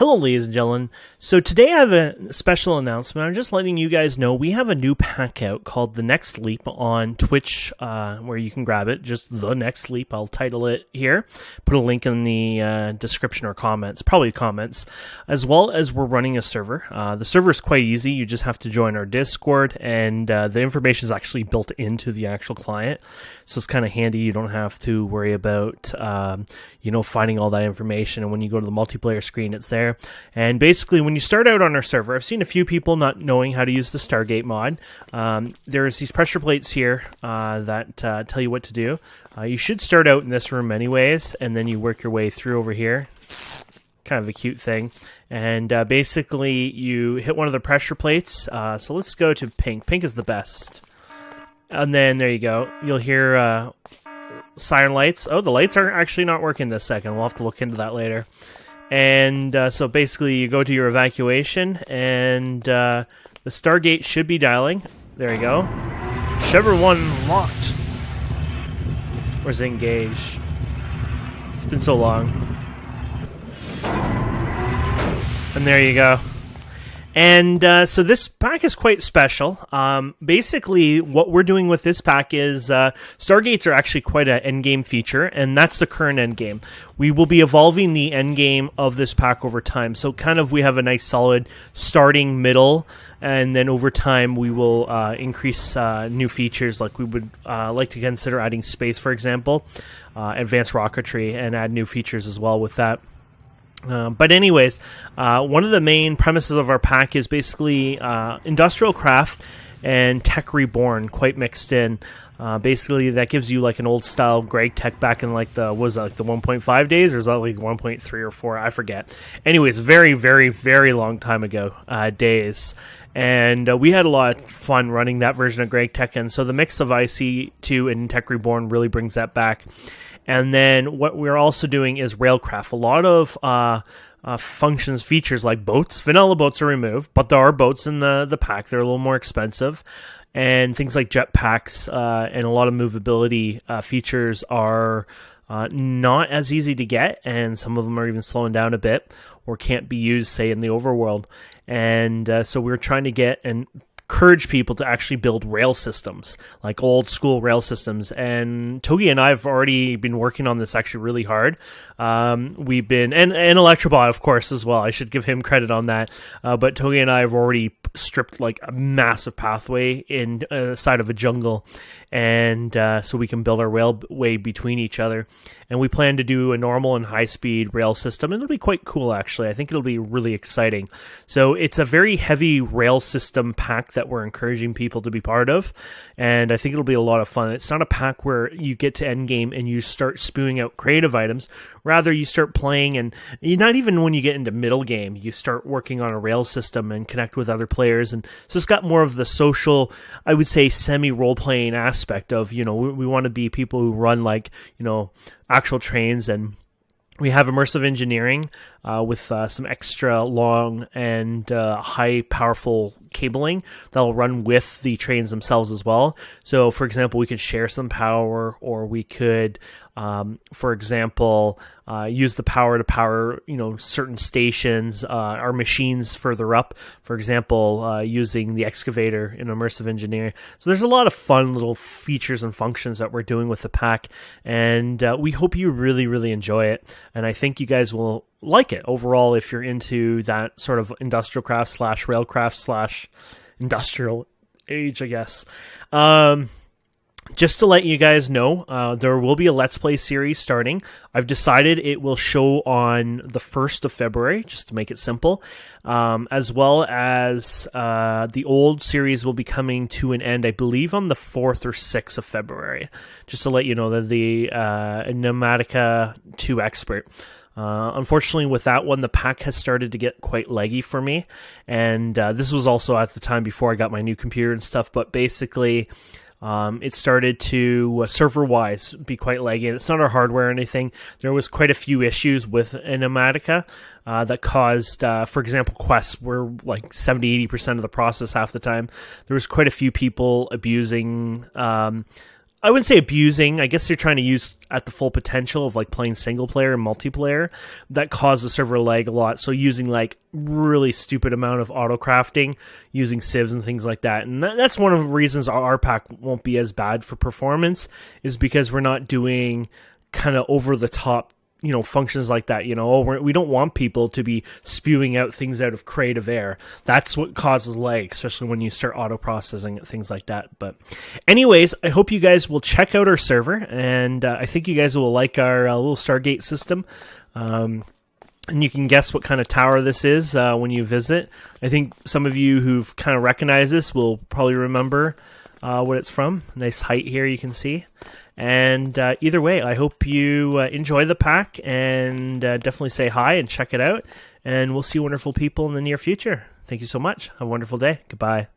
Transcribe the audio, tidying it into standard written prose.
Hello, ladies and gentlemen. So today I have a special announcement. I'm just letting you guys know we have a new pack out called The Next Leap on Twitch, where you can grab it. Just The Next Leap. I'll title it here. Put a link in the description or comments, probably comments, as well as we're running a server. The server is quite easy. You just have to join our Discord, and the information is actually built into the actual client. So it's kind of handy. You don't have to worry about, finding all that information. And when you go to the multiplayer screen, it's there. And basically, when you start out on our server, I've seen a few people not knowing how to use the Stargate mod. There's these pressure plates here that tell you what to do. You should start out in this room anyways, and then you work your way through over here. Kind of a cute thing. And basically, you hit one of the pressure plates. So let's go to pink. Pink is the best. And then there you go. You'll hear siren lights. Oh, the lights are actually not working this second. We'll have to look into that later. And so basically you go to your evacuation, and the Stargate should be dialing. There you go. Chevron 1 locked. Where's engage? It's been so long. And there you go. And so this pack is quite special. Basically, what we're doing with this pack is Stargates are actually quite an endgame feature, and that's the current endgame. We will be evolving the endgame of this pack over time. So kind of we have a nice solid starting middle, and then over time we will increase new features, like we would like to consider adding space, for example, advanced rocketry, and add new features as well with that. But anyways, one of the main premises of our pack is basically industrial craft and tech reborn, quite mixed in. Basically, that gives you like an old style Greg tech back in like the 1.5 days, or is that like 1.3 or 4? I forget. Anyways, very, very, very long time ago days. And we had a lot of fun running that version of Greg Tech, and so the mix of IC2 and Tech Reborn really brings that back. And then what we're also doing is railcraft. A lot of functions, features like boats. Vanilla boats are removed, but there are boats in the pack. They're a little more expensive. And things like jetpacks and a lot of movability features are not as easy to get, and some of them are even slowing down a bit or can't be used, say, in the overworld. And so we're trying to get and encourage people to actually build rail systems, like old school rail systems. And Togi and I have already been working on this actually really hard. We've been, and Electrobot, of course, as well. I should give him credit on that. But Togi and I have already stripped like a massive pathway inside of a jungle, and so we can build our railway between each other. And we plan to do a normal and high-speed rail system. And it'll be quite cool, actually. I think it'll be really exciting. So it's a very heavy rail system pack that we're encouraging people to be part of. And I think it'll be a lot of fun. It's not a pack where you get to endgame and you start spewing out creative items. Rather, you start playing, and not even when you get into middle game, you start working on a rail system and connect with other players. And so it's got more of the social, I would say, semi-role-playing aspect of, we want to be people who run like, actual trains. And we have immersive engineering with some extra long and high powerful cabling that'll run with the trains themselves as well. So, for example, we could share some power, or we could, for example, use the power to power, certain stations, our machines further up. For example, using the excavator in immersive engineering. So there's a lot of fun little features and functions that we're doing with the pack, and we hope you really, really enjoy it. And I think you guys will like it overall if you're into that sort of industrial craft / railcraft / industrial age, I guess. Just to let you guys know, there will be a Let's Play series starting. I've decided it will show on the 1st of February, just to make it simple, as well as the old series will be coming to an end, I believe, on the 4th or 6th of February. Just to let you know that the Pneumatica 2 Expert. Unfortunately, with that one, the pack has started to get quite leggy for me, and this was also at the time before I got my new computer and stuff, but basically it started to, server-wise, be quite laggy, and it's not our hardware or anything. There was quite a few issues with Pneumatica that caused, for example, quests were like 70-80% of the process half the time. There was quite a few people abusing I wouldn't say abusing. I guess they're trying to use at the full potential of like playing single player and multiplayer. That causes server lag a lot. So using like really stupid amount of auto crafting, using civs and things like that. And that's one of the reasons our pack won't be as bad for performance, is because we're not doing kind of over the top, functions like that. We don't want people to be spewing out things out of creative air. That's what causes lag, especially when you start auto processing things like that. But anyways, I hope you guys will check out our server, and I think you guys will like our little Stargate system. And you can guess what kind of tower this is when you visit. I think some of you who've kind of recognized this will probably remember what it's from. Nice height here, you can see. And either way, I hope you enjoy the pack, and definitely say hi and check it out. And we'll see wonderful people in the near future. Thank you so much. Have a wonderful day. Goodbye.